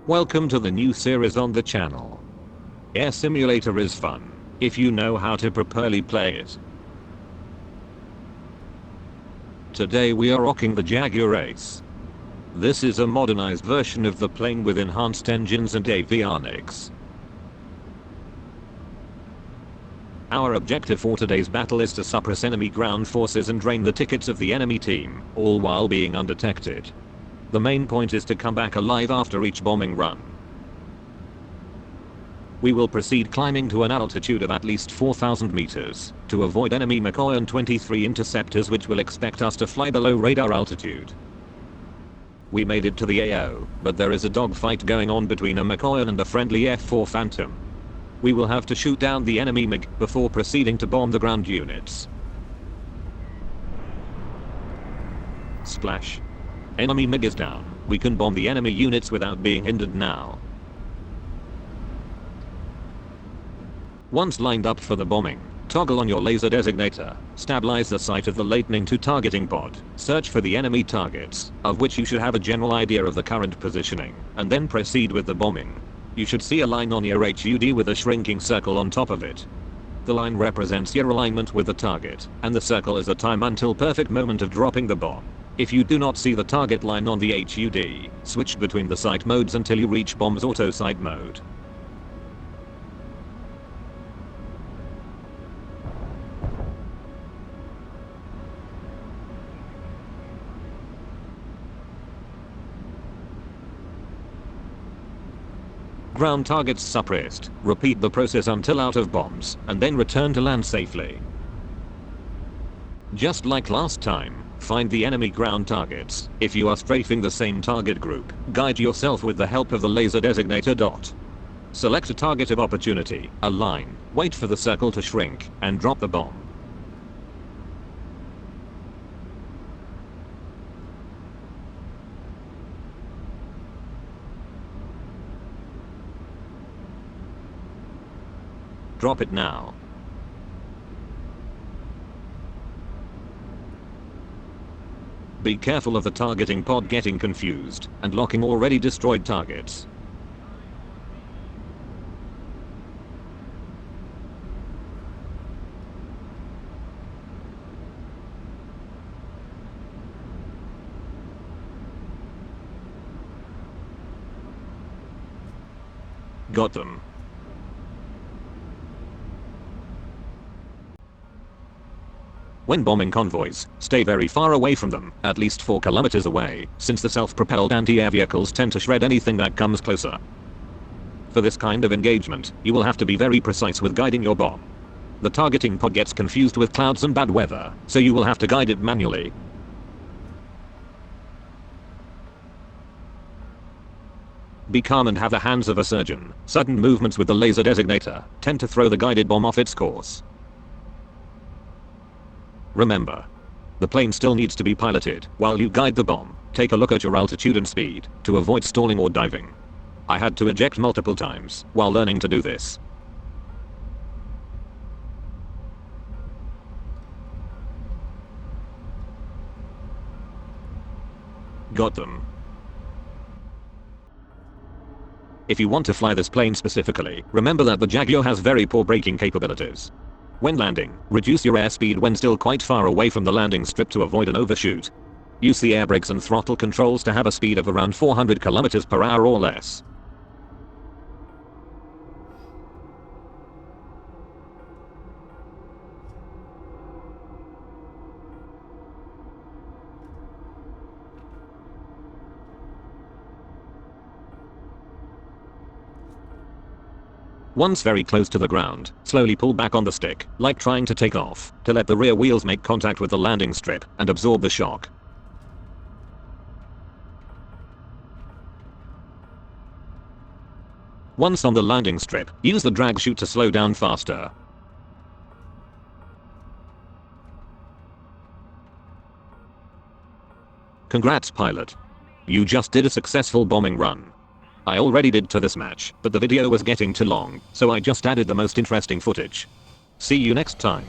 Welcome to the new series on the channel. Air Simulator is fun, if you know how to properly play it. Today we are rocking the Jaguar Ace. This is a modernized version of the plane with enhanced engines and avionics. Our objective for today's battle is to suppress enemy ground forces and drain the tickets of the enemy team, all while being undetected. The main point is to come back alive after each bombing run. We will proceed climbing to an altitude of at least 4,000 meters to avoid enemy Mk13 interceptors which will expect us to fly below radar altitude. We made it to the AO, but there is a dogfight going on between a Mk and a friendly F-4 Phantom. We will have to shoot down the enemy MiG before proceeding to bomb the ground units. Splash. Enemy MiG is down. We can bomb the enemy units without being hindered now. Once lined up for the bombing, toggle on your laser designator, stabilize the sight of the lightning to targeting pod, search for the enemy targets, of which you should have a general idea of the current positioning, and then proceed with the bombing. You should see a line on your HUD with a shrinking circle on top of it. The line represents your alignment with the target, and the circle is the time until perfect moment of dropping the bomb. If you do not see the target line on the HUD, switch between the sight modes until you reach bomb's auto sight mode. Ground targets suppressed. Repeat the process until out of bombs, and then return to land safely. Just like last time, find the enemy ground targets. If you are strafing the same target group, guide yourself with the help of the laser designator. Select a target of opportunity, a line, wait for the circle to shrink, and drop the bomb. Drop it now. Be careful of the targeting pod getting confused and locking already destroyed targets. Got them. When bombing convoys, stay very far away from them, at least 4 kilometers away, since the self-propelled anti-air vehicles tend to shred anything that comes closer. For this kind of engagement, you will have to be very precise with guiding your bomb. The targeting pod gets confused with clouds and bad weather, so you will have to guide it manually. Be calm and have the hands of a surgeon. Sudden movements with the laser designator tend to throw the guided bomb off its course. Remember, the plane still needs to be piloted while you guide the bomb. Take a look at your altitude and speed to avoid stalling or diving. I had to eject multiple times while learning to do this. Got them. If you want to fly this plane specifically, remember that the Jaguar has very poor braking capabilities. When landing, reduce your airspeed when still quite far away from the landing strip to avoid an overshoot. Use the air brakes and throttle controls to have a speed of around 400 km per hour or less. Once very close to the ground, slowly pull back on the stick, like trying to take off, to let the rear wheels make contact with the landing strip and absorb the shock. Once on the landing strip, use the drag chute to slow down faster. Congrats, pilot. You just did a successful bombing run. I already did to this match, but the video was getting too long, so I just added the most interesting footage. See you next time.